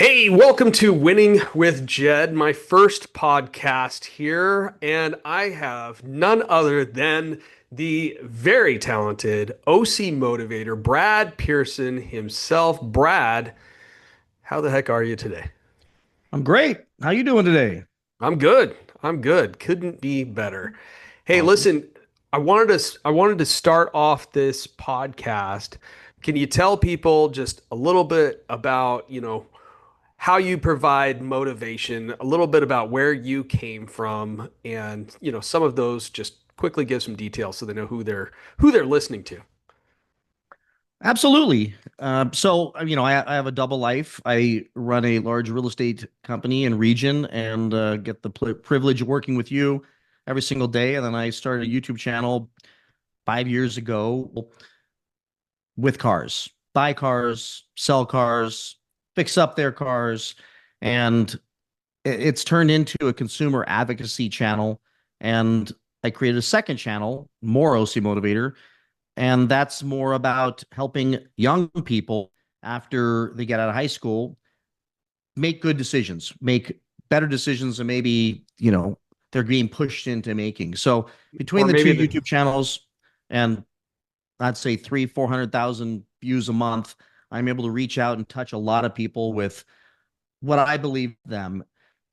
Hey, welcome to Winning with Jed, my first podcast here. And I have none other than the very talented OC Motivator, Brad Pearson himself. Brad, how the heck are you today? I'm great. How you doing today? I'm good. I'm good. Couldn't be better. Hey, Awesome. listen, I wanted to start off this podcast. Can you tell people just a little bit about, how you provide motivation, a little bit about where you came from, and some of those just quickly give some details so they know who they're listening to. Absolutely. I have a double life. I run a large real estate company and region and get the privilege of working with you every single day. And then I started a YouTube channel 5 years ago with cars, buy cars, sell cars, fix up their cars. And it's turned into a consumer advocacy channel. And I created a second channel, more OC Motivator. And that's more about helping young people after they get out of high school make good decisions, make better decisions than maybe they're being pushed into making. So between Or the two maybe the YouTube channels and I'd say 400,000 views a month, I'm able to reach out and touch a lot of people with what I believe them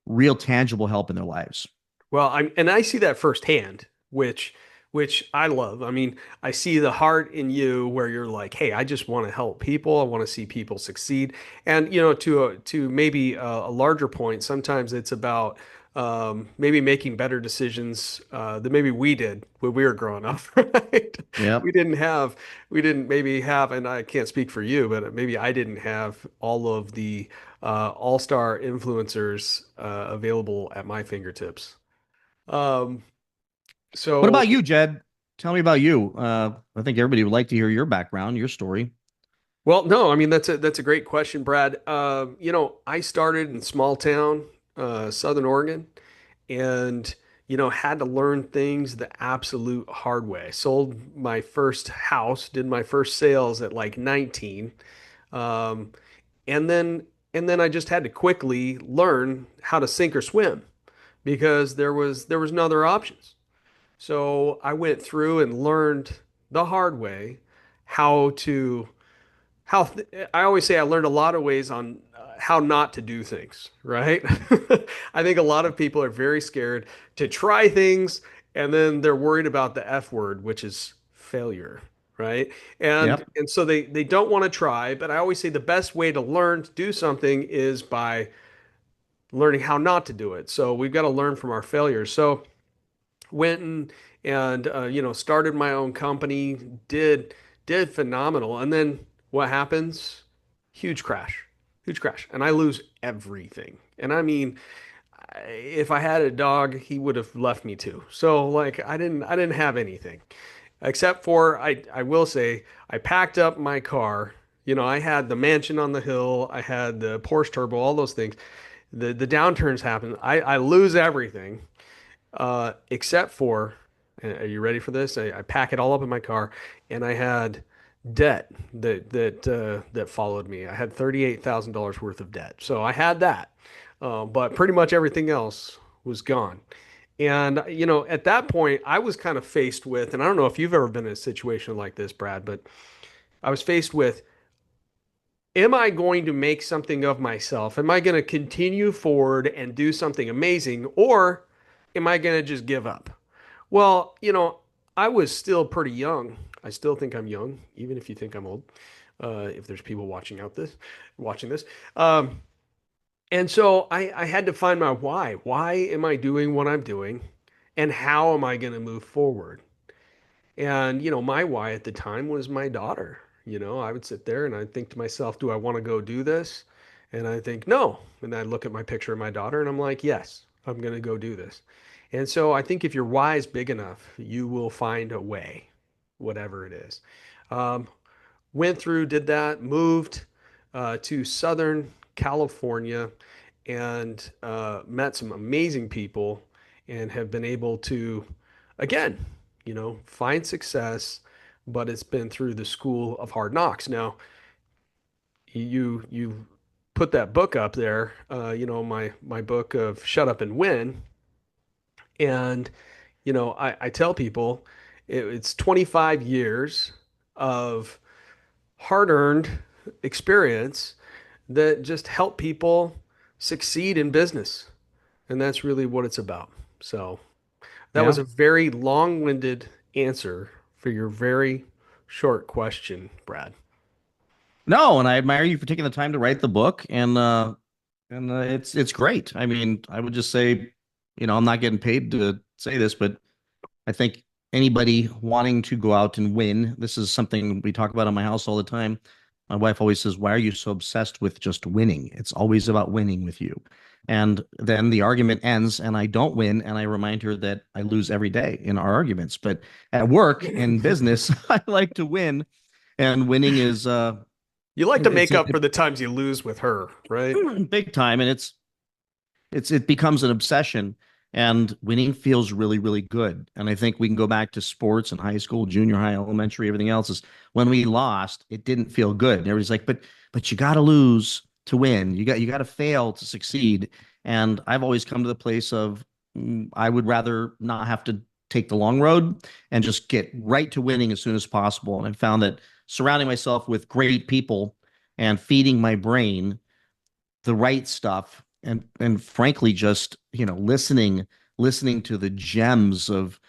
real tangible help in their lives. Well, I see that firsthand, which I love. I mean, I see the heart in you where you're like, "Hey, I just want to help people. I want to see people succeed." And to maybe a larger point, sometimes it's about maybe making better decisions than maybe we did when we were growing up, right? Yep. We didn't have, we didn't maybe have, and I can't speak for you, but maybe I didn't have all of the all-star influencers available at my fingertips. Um, What so, about you, Jed? Tell me about you. I think everybody would like to hear your background, your story. well, no, I mean that's a great question, Brad. I started in small town, Southern Oregon, and had to learn things the absolute hard way. Sold my first house, did my first sales at like 19, um, and then I just had to quickly learn how to sink or swim because there was no other options. So I went through and learned the hard way how to how th I always say I learned a lot of ways on how not to do things, right? I think a lot of people are very scared to try things and then they're worried about the F word, which is failure, right? And Yep. and so they don't want to try, but I always say the best way to learn to do something is by learning how not to do it. So we've got to learn from our failures. So went and started my own company, did phenomenal. And then what happens? Huge crash. Huge crash. And I lose everything. And I mean, if I had a dog, he would have left me too. So like I didn't have anything except for I will say I packed up my car. I had the mansion on the hill, I had the Porsche Turbo, all those things. The downturns happen. I lose everything except for, are you ready for this? I pack it all up in my car, and I had debt that followed me. I had $38,000 worth of debt, so I had that, but pretty much everything else was gone. And at that point, I was kind of faced with, and I don't know if you've ever been in a situation like this, Brad, but I was faced with, am I going to make something of myself? Am I going to continue forward and do something amazing, or am I going to just give up? Well, I was still pretty young. I still think I'm young, even if you think I'm old. If there's people watching this, and so I had to find my why. Why am I doing what I'm doing, and how am I going to move forward? And my why at the time was my daughter. I would sit there and I'd think to myself, do I want to go do this? And I think no. And I'd look at my picture of my daughter and I'm like, yes, I'm going to go do this. And so I think if your why is big enough, you will find a way, whatever it is. Um, Went through, did that, moved to Southern California and met some amazing people and have been able to, again, find success, but it's been through the school of hard knocks. Now, you put that book up there, my book of Shut Up and Win. And, I tell people it's 25 years of hard-earned experience that just help people succeed in business. And that's really what it's about. So that was Yeah. a very long-winded answer for your very short question, Brad. No, and I admire you for taking the time to write the book, and it's great. I mean, I would just say, I'm not getting paid to say this, but I think anybody wanting to go out and win, this is something we talk about in my house all the time. My wife always says, "Why are you so obsessed with just winning? It's always about winning with you." And then the argument ends and I don't win, and I remind her that I lose every day in our arguments. But at work and business, I like to win, and winning is You like to it's make up for the times you lose with her, right? big time, and it becomes an obsession, and winning feels really, really good. And I think we can go back to sports in high school, junior high, elementary, everything else is when we lost, it didn't feel good. And everybody's like, but you got to lose to win. You got to fail to succeed. And I've always come to the place of I would rather not have to take the long road and just get right to winning as soon as possible. And I found that surrounding myself with great people and feeding my brain the right stuff, and frankly just listening to the gems of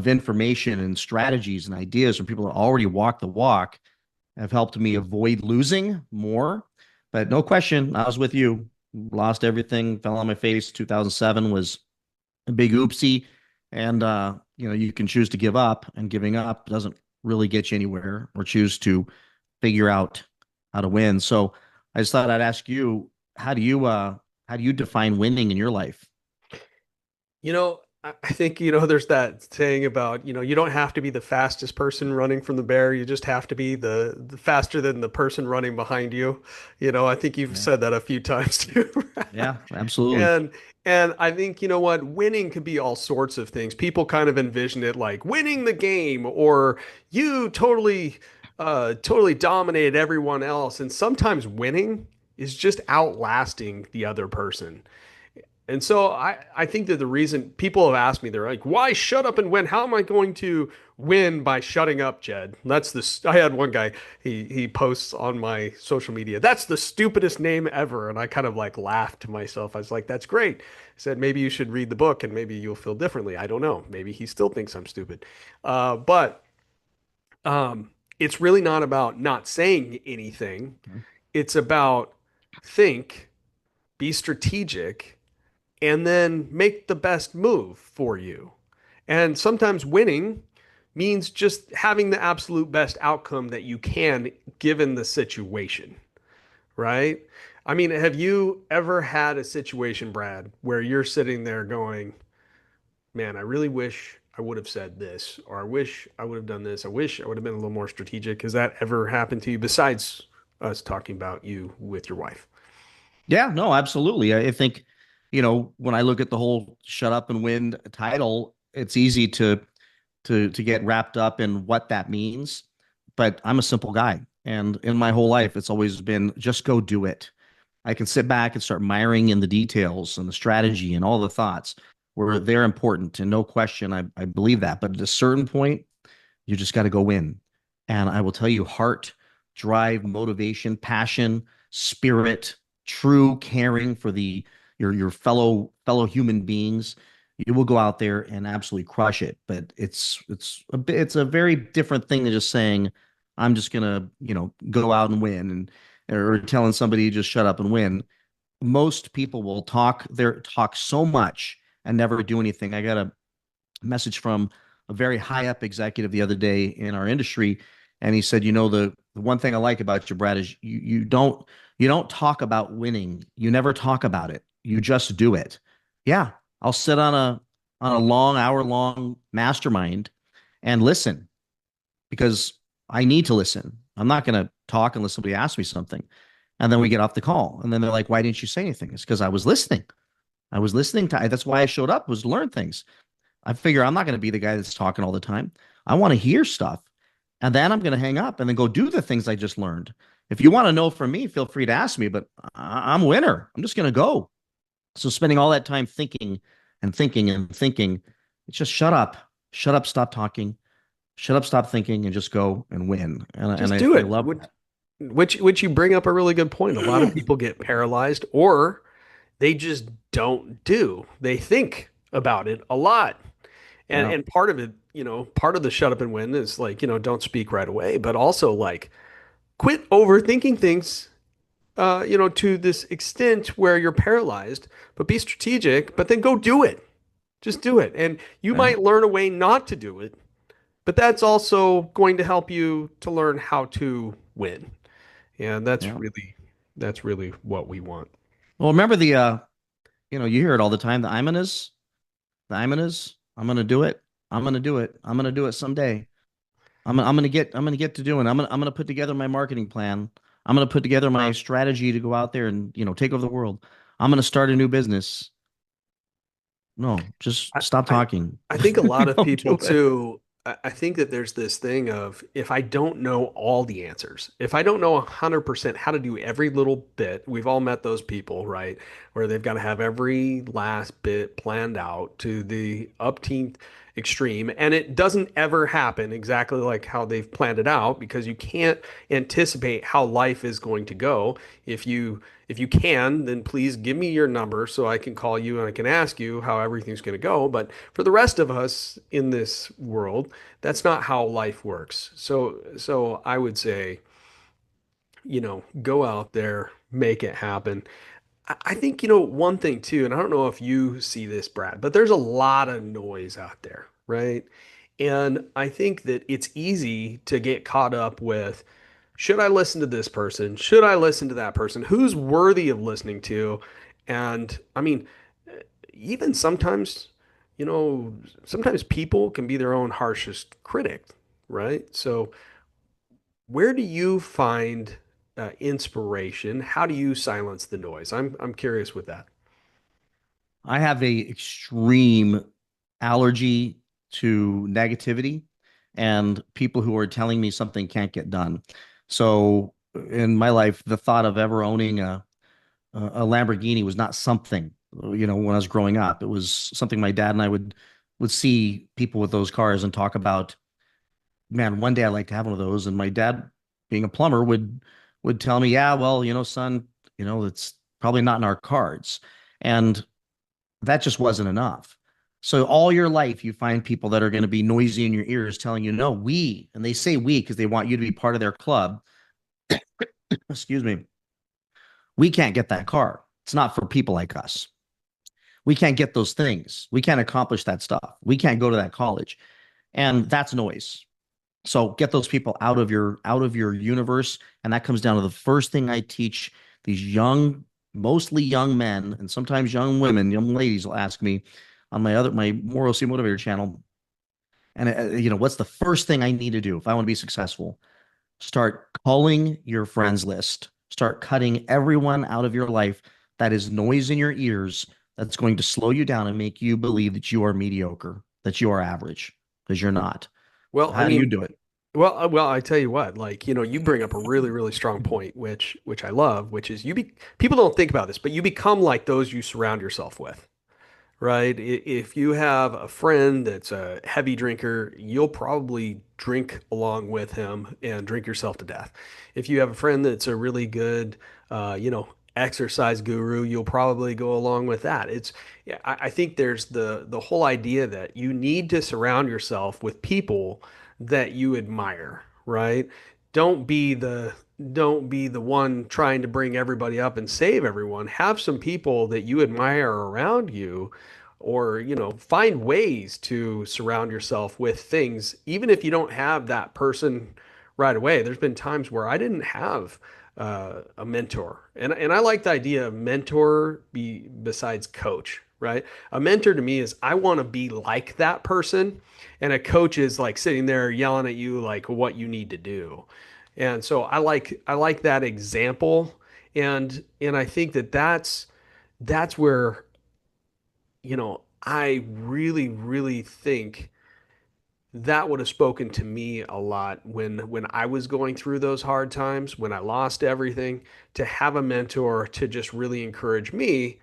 information and strategies and ideas from people that already walk the walk have helped me avoid losing more. But no question, I was with you. Lost everything, fell on my face. 2007 was a big oopsie. And you can choose to give up, and giving up doesn't really get you anywhere, or choose to figure out how to win. So I just thought I'd ask you, how do you define winning in your life? I think, there's that saying about, you don't have to be the fastest person running from the bear. You just have to be the faster than the person running behind you. I think you've Yeah. said that a few times too. Yeah, absolutely. And and I think, you know what, winning can be all sorts of things. People kind of envision it like winning the game, or you totally dominated everyone else. And sometimes winning is just outlasting the other person. And so I think that the reason people have asked me, they're like, why shut up and win? How am I going to win by shutting up, Jed? That's I had one guy, he posts on my social media, that's the stupidest name ever. And I kind of like laughed to myself. I was like, that's great. I said, maybe you should read the book and maybe you'll feel differently. I don't know. Maybe he still thinks I'm stupid. But it's really not about not saying anything. It's about think, be strategic, and then make the best move for you. And sometimes winning means just having the absolute best outcome that you can given the situation, right? I mean, have you ever had a situation, Brad, where you're sitting there going, man, I really wish I would have said this, or I wish I would have done this. I wish I would have been a little more strategic. Has that ever happened to you besides us talking about you with your wife? Yeah, no, absolutely. I think, when I look at the whole "Shut Up and Win" title, it's easy to get wrapped up in what that means. But I'm a simple guy, and in my whole life, it's always been just go do it. I can sit back and start miring in the details and the strategy and all the thoughts where they're important, and no question, I believe that. But at a certain point, you just got to go in. And I will tell you, heart, drive, motivation, passion, spirit, true caring for your fellow human beings. You will go out there and absolutely crush it. But it's a very different thing than just saying, I'm just gonna, go out and win, and or telling somebody just shut up and win. Most people will talk so much and never do anything. I got a message from a very high up executive the other day in our industry, and he said, the one thing I like about you, Brad, is you don't talk about winning. You never talk about it. You just do it. Yeah, I'll sit on a long hour long mastermind and listen, because I need to listen. I'm not going to talk unless somebody asks me something. And then we get off the call, and then they're like, "Why didn't you say anything?" It's because I was listening. I was listening to. That's why I showed up, was to learn things. I figure I'm not going to be the guy that's talking all the time. I want to hear stuff. And then I'm going to hang up and then go do the things I just learned. If you want to know from me, feel free to ask me, but I'm a winner. I'm just going to go. So spending all that time thinking and thinking and thinking, it's just shut up, stop talking, shut up, stop thinking, and just go and win. And Just I, do I it. love Which you bring up a really good point. A lot of that. people get paralyzed or they just don't do. They think about it a lot. And Yeah, and part of it, part of the shut up and win is like, don't speak right away, but also like quit overthinking things to this extent where you're paralyzed, but be strategic, but then go do it. Just do it. And you yeah, might learn a way not to do it, but that's also going to help you to learn how to win. And yeah. that's really what we want. Well, remember you hear it all the time, the I'm gonna do it. I'm gonna do it. I'm gonna do it someday. I'm gonna get to doing. I'm gonna put together my marketing plan. I'm gonna put together my strategy to go out there and take over the world. I'm gonna start a new business. No, just I, stop I, talking. I think a lot of Go people do it. too, I think that there's this thing of if I don't know all the answers, if I don't know 100% how to do every little bit, we've all met those people, right? Where they've got to have every last bit planned out to the upteenth extreme. And it doesn't ever happen exactly like how they've planned it out because you can't anticipate how life is going to go. If you can, then please give me your number so I can call you and I can ask you how everything's going to go. But for the rest of us in this world, that's not how life works. So I would say, go out there, make it happen. I think, one thing too, and I don't know if you see this, Brad, but there's a lot of noise out there, right? And I think that it's easy to get caught up with, should I listen to this person? Should I listen to that person? Who's worthy of listening to? And I mean, even sometimes, you know, sometimes people can be their own harshest critic, right? So, where do you find inspiration? How do you silence the noise? I'm curious with that. I have a extreme allergy to negativity and people who are telling me something can't get done. So in my life, the thought of ever owning a Lamborghini was not something, when I was growing up. It was something my dad and I would see people with those cars and talk about, man, one day I'd like to have one of those. And my dad, being a plumber, would tell me, yeah, well, son, it's probably not in our cards. And that just wasn't enough. So all your life, you find people that are going to be noisy in your ears telling you, no, and they say we because they want you to be part of their club. Excuse me. We can't get that car. It's not for people like us. We can't get those things. We can't accomplish that stuff. We can't go to that college. And that's noise. So get those people out of your universe. And that comes down to the first thing I teach these young, mostly young men, and sometimes young women, young ladies will ask me on my more OC Motivator channel. And what's the first thing I need to do if I want to be successful? Start culling your friends list. Start cutting everyone out of your life that is noise in your ears that's going to slow you down and make you believe that you are mediocre, that you are average, because you're not. Well, I How do you mean, do it? I tell you what, like, you bring up a really, really strong point, which I love, which is people don't think about this, but you become like those you surround yourself with. Right? If you have a friend that's a heavy drinker, you'll probably drink along with him and drink yourself to death. If you have a friend that's a really good, exercise guru, you'll probably go along with that. Yeah, I think there's the whole idea that you need to surround yourself with people that you admire, right? Don't be the don't be the one trying to bring everybody up and save everyone. Have some people that you admire around you or find ways to surround yourself with things even if you don't have that person right away. There's been times where I didn't have a mentor, and I like the idea of mentor besides coach, right? A mentor to me is I want to be like that person, and a coach is like sitting there yelling at you like what you need to do. And so I like that example, and I think that that's where I really, really think that would have spoken to me a lot when I was going through those hard times, when I lost everything, to have a mentor to just really encourage me,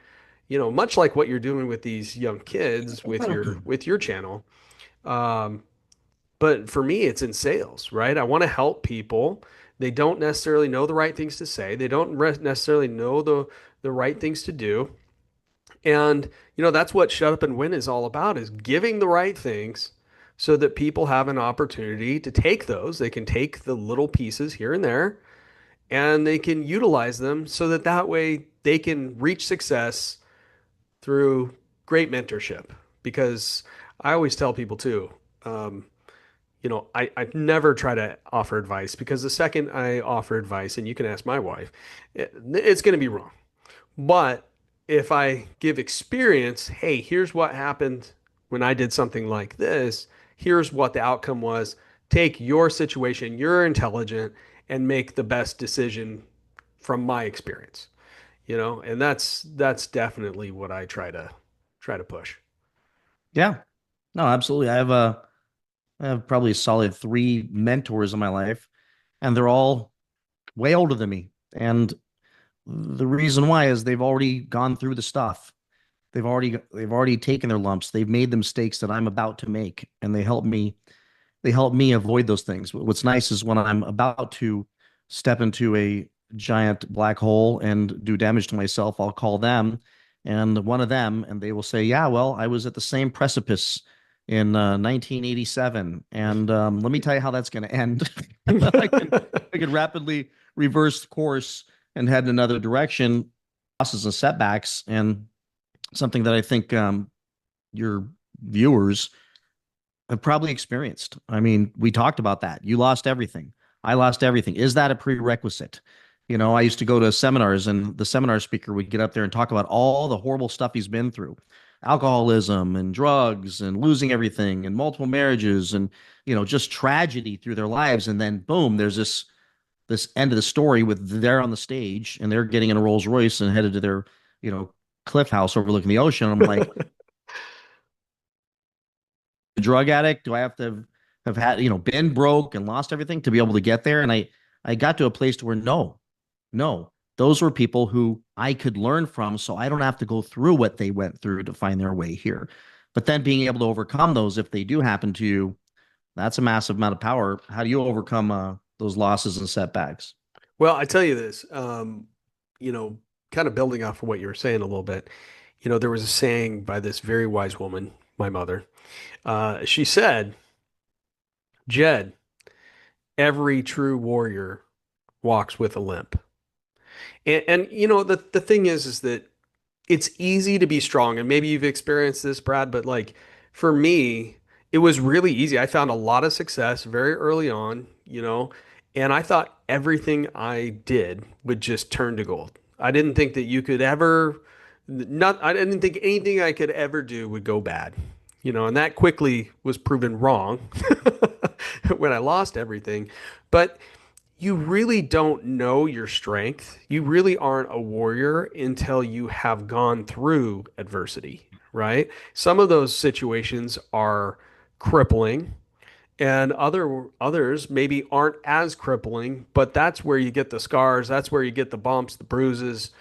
much like what you're doing with these young kids with your channel. Um, but for me, it's in sales, right? I want to help people. They don't necessarily know the right things to say. They don't necessarily know the right things to do. And, that's what Shut Up and Win is all about, is giving the right things so that people have an opportunity to take those. They can take the little pieces here and there and they can utilize them so that that way they can reach success through great mentorship. Because I always tell people too, um, I never try to offer advice because the second I offer advice, and you can ask my wife, it's going to be wrong. But if I give experience, hey, here's what happened when I did something like this, here's what the outcome was. Take your situation, you're intelligent, and make the best decision from my experience, and that's definitely what I try to push. Yeah, no, absolutely. I have probably a solid three mentors in my life, and they're all way older than me. And the reason why is they've already gone through the stuff. They've already taken their lumps. They've made the mistakes that I'm about to make, and they help me avoid those things. What's nice is when I'm about to step into a giant black hole and do damage to myself, I'll call them and one of them, and they will say, "Yeah, well, I was at the same precipice in 1987, and let me tell you how that's going to end." I can I can rapidly reverse course and head in another direction, losses and setbacks, and something that I think your viewers have probably experienced. I mean, we talked about that. You lost everything. I lost everything. Is that a prerequisite? I used to go to seminars, and the seminar speaker would get up there and talk about all the horrible stuff he's been through, alcoholism and drugs and losing everything and multiple marriages and, just tragedy through their lives. And then boom, there's this end of the story with they're on the stage and they're getting in a Rolls Royce and headed to their, you know, cliff house overlooking the ocean. I'm like, a drug addict? Do I have to have had, been broke and lost everything to be able to get there? And I got to a place to where no, those were people who I could learn from, so I don't have to go through what they went through to find their way here. But then being able to overcome those, if they do happen to you, that's a massive amount of power. How do you overcome those losses and setbacks? Well, I tell you this, you know, kind of building off of what you were saying a little bit, there was a saying by this very wise woman, my mother. She said, Jed, every true warrior walks with a limp. And the thing is that it's easy to be strong. And maybe you've experienced this, Brad, but like for me, it was really easy. I found a lot of success very early on, and I thought everything I did would just turn to gold. I didn't think that you could ever I didn't think anything I could ever do would go bad, and that quickly was proven wrong when I lost everything. But you really don't know your strength. You really aren't a warrior until you have gone through adversity, right? Some of those situations are crippling and others maybe aren't as crippling, but that's where you get the scars, that's where you get the bumps, the bruises.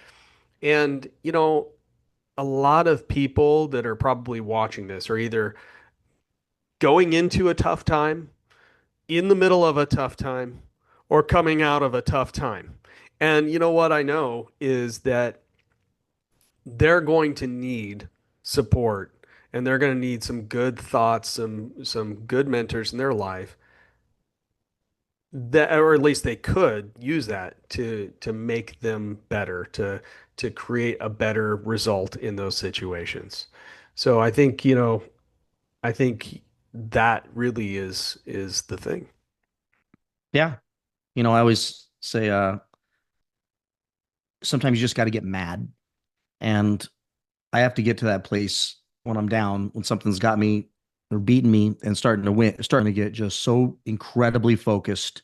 And a lot of people that are probably watching this are either going into a tough time, in the middle of a tough time, or coming out of a tough time. And you know what I know is that they're going to need support and they're going to need some good thoughts, some good mentors in their life that, or at least they could use that to make them better, to create a better result in those situations. So I think that really is the thing. Yeah. I always say sometimes you just got to get mad. And I have to get to that place when I'm down, when something's got me or beating me and starting to win, starting to get just so incredibly focused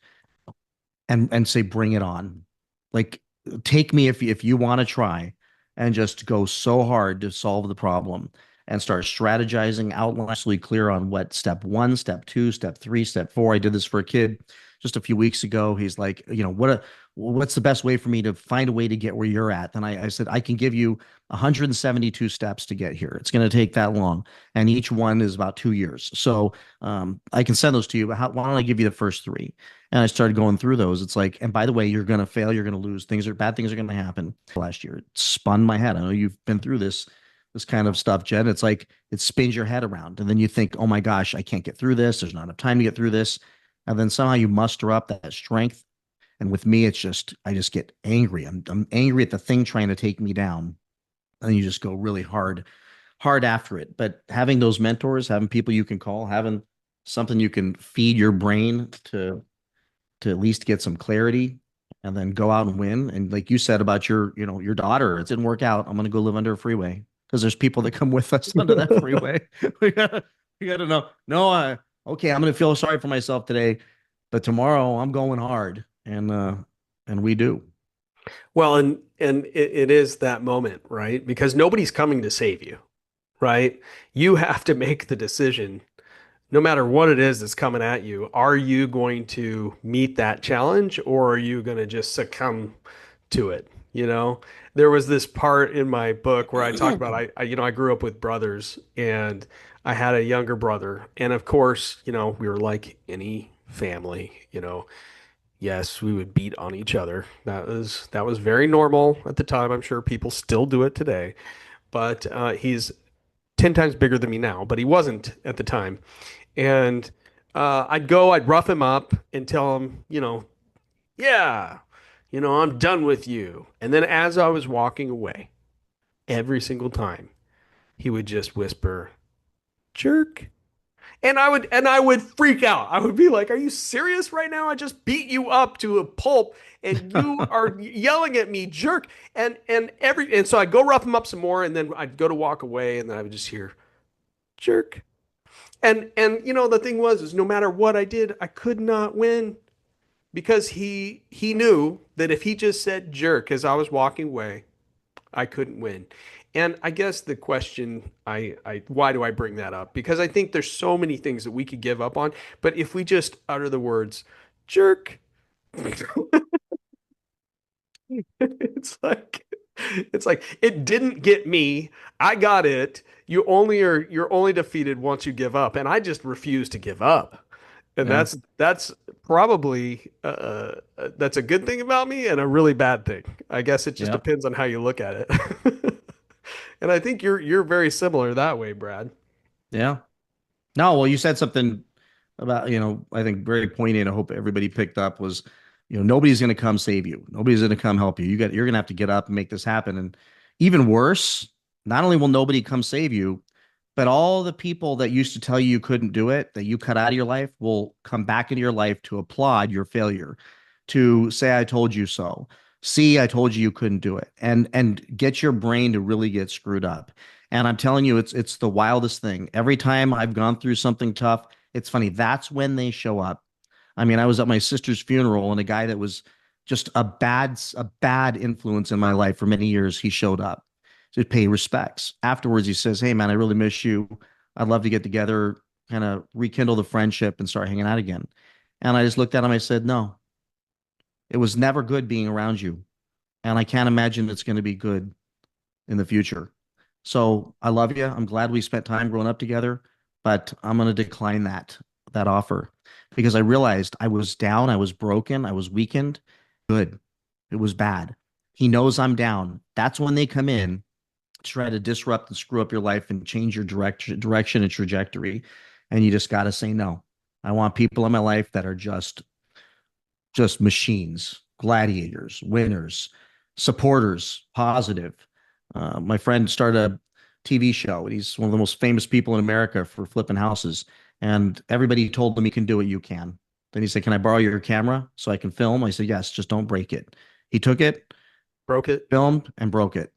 and say, bring it on. Like, take me if you want to try and just go so hard to solve the problem. and start strategizing, outline, absolutely clear on what step one, step two, step three, step four. I did this for a kid just a few weeks ago. He's like, what's the best way for me to find a way to get where you're at? Then I said, I can give you 172 steps to get here. It's going to take that long. And each one is about 2 years. So I can send those to you, but why don't I give you the first three? And I started going through those. It's like, and by the way, you're going to fail. You're going to lose. Bad things are going to happen. Last year, it spun my head. I know you've been through this kind of stuff, Jen. It's like it spins your head around. And then you think, oh my gosh, I can't get through this. There's not enough time to get through this. And then somehow you muster up that strength. And with me, it's just, I just get angry. I'm angry at the thing trying to take me down. And you just go really hard after it. But having those mentors, having people you can call, having something you can feed your brain to at least get some clarity and then go out and win. And like you said about your daughter, it didn't work out. I'm going to go live under a freeway because there's people that come with us under that freeway. We gotta know. No, okay, I'm going to feel sorry for myself today, but tomorrow I'm going hard. And we do. Well, and it is that moment, right? Because nobody's coming to save you, right? You have to make the decision, no matter what it is that's coming at you. Are you going to meet that challenge or are you going to just succumb to it? You know, there was this part in my book where I talk about I grew up with brothers and I had a younger brother. And of course, we were like any family, yes, we would beat on each other. That was very normal at the time. I'm sure people still do it today. But he's 10 times bigger than me now, but he wasn't at the time. And I'd rough him up and tell him, yeah, I'm done with you. And then as I was walking away, every single time, he would just whisper, jerk. And I would freak out. I would be like, "Are you serious right now? I just beat you up to a pulp and you are yelling at me, jerk." And so I'd go rough him up some more and then I'd go to walk away and then I would just hear jerk. And the thing was is no matter what I did, I could not win because he knew that if he just said jerk as I was walking away, I couldn't win. And I guess the question, why do I bring that up? Because I think there's so many things that we could give up on, but if we just utter the words jerk, it's like it didn't get me. I got it. You're only defeated once you give up, and I just refuse to give up. And Yeah. that's probably that's a good thing about me and a really bad thing. I guess it just Yeah. depends on how you look at it. And I think you're very similar that way, Brad. Yeah. No, well, you said something about, I think very poignant. I hope everybody picked up was, nobody's going to come save you. Nobody's going to come help you. You're going to have to get up and make this happen. And even worse, not only will nobody come save you, but all the people that used to tell you you couldn't do it, that you cut out of your life, will come back into your life to applaud your failure, to say, I told you so. See, I told you you couldn't do it. And get your brain to really get screwed up. And I'm telling you, it's the wildest thing. Every time I've gone through something tough, it's funny. That's when they show up. I mean, I was at my sister's funeral and a guy that was just a bad influence in my life for many years, he showed up to pay respects. Afterwards, he says, "Hey man, I really miss you. I'd love to get together, kind of rekindle the friendship and start hanging out again." And I just looked at him. I said, "No, it was never good being around you. And I can't imagine it's going to be good in the future. So I love you. I'm glad we spent time growing up together, but I'm going to decline that offer because I realized I was down, I was broken, I was weakened. Good. It was bad. He knows I'm down. That's when they come in to try to disrupt and screw up your life and change your direction and trajectory. And you just got to say no. I want people in my life that are just machines, gladiators, winners, supporters, positive. My friend started a TV show, and he's one of the most famous people in America for flipping houses. And everybody told him he can do it, you can. Then he said, "Can I borrow your camera so I can film?" I said, "Yes, just don't break it." He took it, Broke it. filmed, and broke it.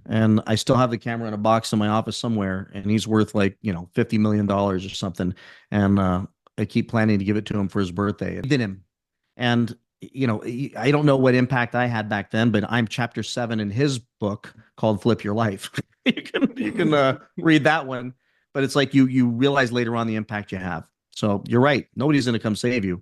And I still have the camera in a box in my office somewhere, and he's worth like, $50 million or something. And I keep planning to give it to him for his birthday. And did him. And I don't know what impact I had back then, but I'm chapter 7 in his book called Flip Your Life. You can read that one, but it's like you realize later on the impact you have. So you're right. Nobody's going to come save you.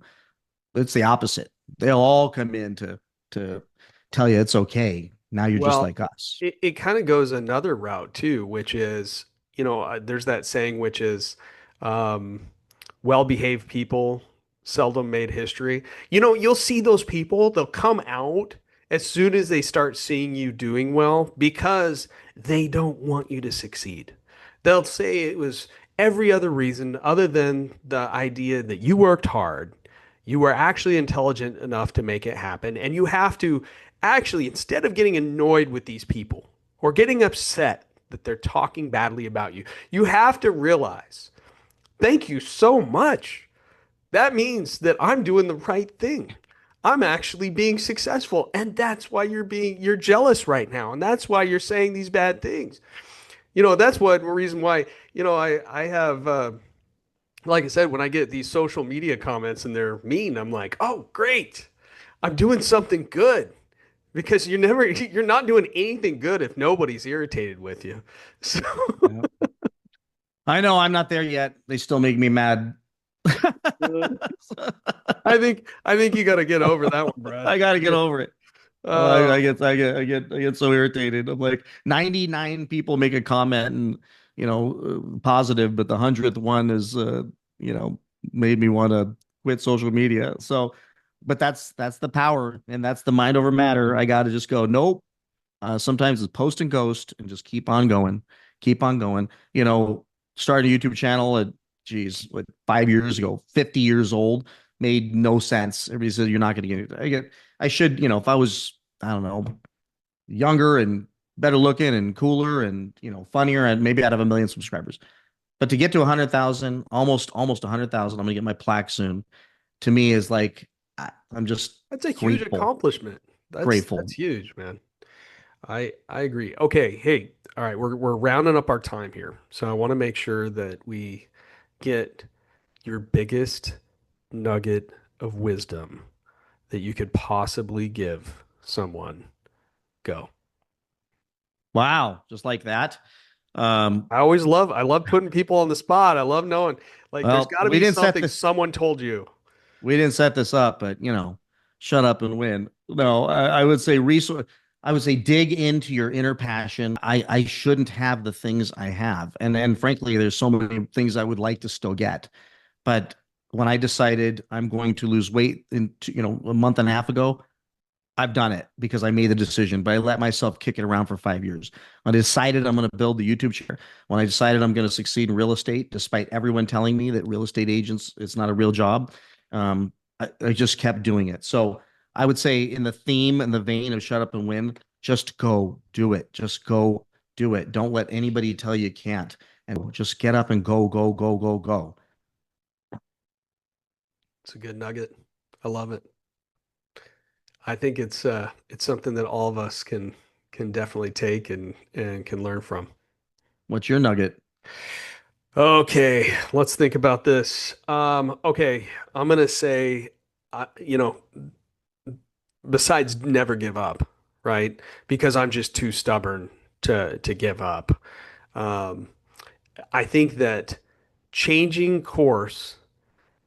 It's the opposite. They'll all come in to tell you it's okay. Now you're just Well, like us. it kind of goes another route too, which is, there's that saying, which is, um, well-behaved people seldom made history. You'll see those people, they'll come out as soon as they start seeing you doing well because they don't want you to succeed. They'll say it was every other reason other than the idea that you worked hard, you were actually intelligent enough to make it happen, and you have to actually, instead of getting annoyed with these people or getting upset that they're talking badly about you, you have to realize, thank you so much. That means that I'm doing the right thing. I'm actually being successful. And that's why you're jealous right now. And that's why you're saying these bad things. That's what reason why, I have, like I said, when I get these social media comments and they're mean, I'm like, oh, great. I'm doing something good because you're not doing anything good if nobody's irritated with you. So Yeah. I know I'm not there yet. They still make me mad. I think you got to get over that one, Brad. I got to get over it. Uh, I get so irritated. I'm like 99 people make a comment and positive, but the 100th one is you know made me want to quit social media. So, but that's the power and that's the mind over matter. I got to just go, nope. Sometimes it's post and ghost and just keep on going, keep on going. Start a YouTube channel at, geez, what, 5 years ago, 50 years old, made no sense. Everybody says you're not going to get it. I should, if I was, I don't know, younger and better looking and cooler and, funnier, and maybe I'd have 1 million subscribers. But to get to 100,000, almost 100,000, I'm going to get my plaque soon. To me is like, I'm just that's a huge grateful, accomplishment. That's grateful. huge, man. I agree. Okay, hey, all right, we're rounding up our time here. So I want to make sure that we get your biggest nugget of wisdom that you could possibly give someone. Go. Wow, just like that. Um, I love putting people on the spot. I love knowing, like, there's well, got to be something someone told you. we didn't set this up, but shut up and win. No, I would say resource. I would say dig into your inner passion. I shouldn't have the things I have, and frankly, there's so many things I would like to still get. But when I decided I'm going to lose weight in a month and a half ago, I've done it because I made the decision, but I let myself kick it around for 5 years. When I decided I'm going to build the YouTube channel, when I decided I'm going to succeed in real estate, despite everyone telling me that real estate agents, it's not a real job, I just kept doing it. So I would say in the theme and the vein of shut up and win, just go do it. Just go do it. Don't let anybody tell you can't. And just get up and go, go, go, go, go. It's a good nugget. I love it. I think it's something that all of us can definitely take and can learn from. What's your nugget? Okay, let's think about this. Okay, I'm gonna say, besides never give up, right? Because I'm just too stubborn to give up. Um, I think that changing course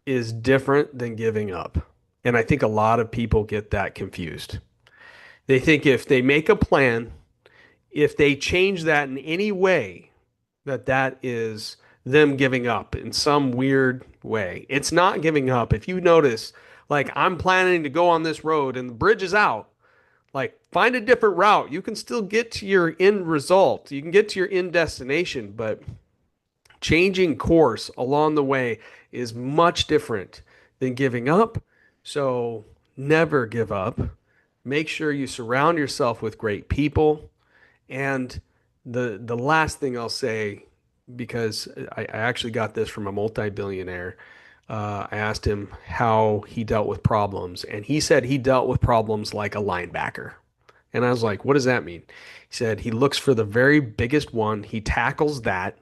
is different than giving up. And I think a lot of people get that confused. They think if they make a plan, if they change that in any way, that is them giving up in some weird way. It's not giving up. If you notice, like I'm planning to go on this road and the bridge is out, like find a different route. You can still get to your end result. You can get to your end destination, but changing course along the way is much different than giving up. So never give up. Make sure you surround yourself with great people. And the last thing I'll say, because I actually got this from a multi-billionaire, I asked him how he dealt with problems, and he said he dealt with problems like a linebacker. And I was like, what does that mean? He said he looks for the very biggest one, he tackles that,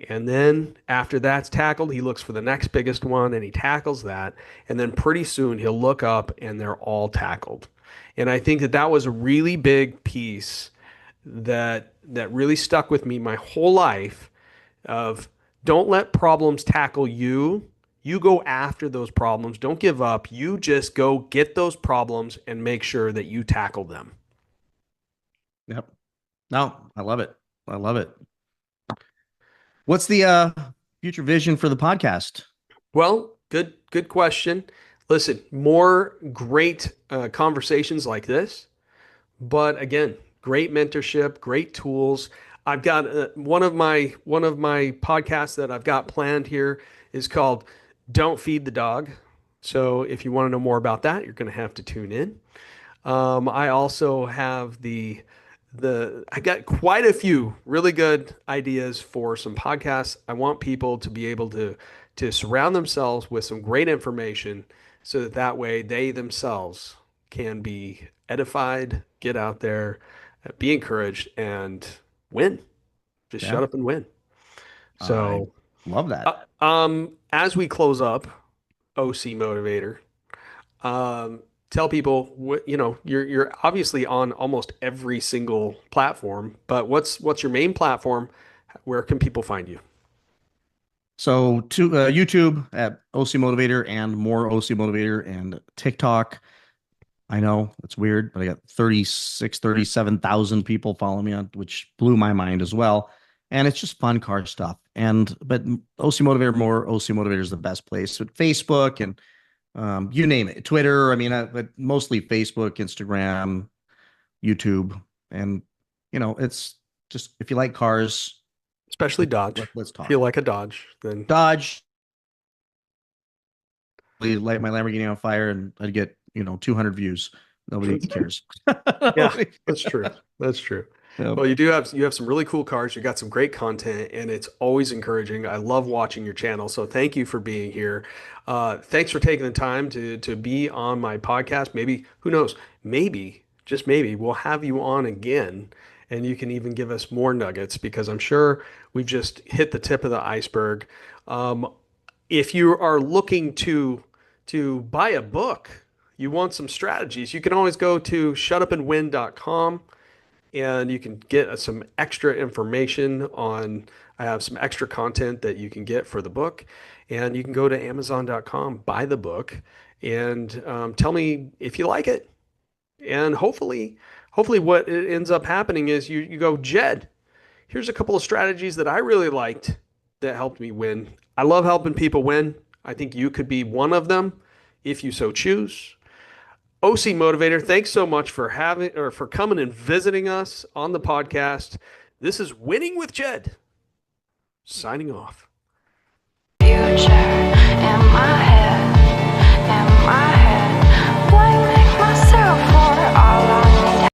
and then after that's tackled, he looks for the next biggest one and he tackles that. And then pretty soon he'll look up and they're all tackled. And I think that was a really big piece that really stuck with me my whole life of don't let problems tackle you. You go after those problems. Don't give up. You just go get those problems and make sure that you tackle them. Yep. No, I love it. I love it. What's the future vision for the podcast? Well, good question. Listen, more great conversations like this. But again, great mentorship, great tools. I've got one of my podcasts that I've got planned here is called "Don't Feed the Dog." So if you want to know more about that, you're going to have to tune in. I also have I got quite a few really good ideas for some podcasts. I want people to be able to surround themselves with some great information so that that way they themselves can be edified, get out there, be encouraged, and win. Just Yeah, shut up and win. I So, love that. as we close up, OC Motivator, tell people what you're obviously on almost every single platform, but what's your main platform? Where can people find you? So to YouTube at OC Motivator and more OC Motivator and TikTok. I know it's weird, but I got 37,000 people following me on, which blew my mind as well. And it's just fun car stuff. And but OC Motivator, more OC Motivator is the best place. But Facebook and you name it, Twitter. I mean, but mostly Facebook, Instagram, YouTube, and it's just if you like cars, Especially Dodge. let's If you talk. like a Dodge, then Dodge, light my Lamborghini on fire, and I'd get 200 views. Nobody cares. yeah, Nobody that's true. cares. That's true. Yep. Well, you have some really cool cars. You got some great content, and it's always encouraging. I love watching your channel. So thank you for being here. Thanks for taking the time to be on my podcast. Maybe, who knows? Maybe, just maybe, we'll have you on again, and you can even give us more nuggets because I'm sure we've just hit the tip of the iceberg. Um, if you are looking to buy a book, you want some strategies, you can always go to shutupandwin.com and you can get some extra information on. I have some extra content that you can get for the book, and you can go to amazon.com, buy the book, and tell me if you like it. And hopefully what it ends up happening is you go, Jed, here's a couple of strategies that I really liked that helped me win. I love helping people win. I think you could be one of them if you so choose. OC Motivator, thanks so much for coming and visiting us on the podcast. This is Winning with Jed, signing off.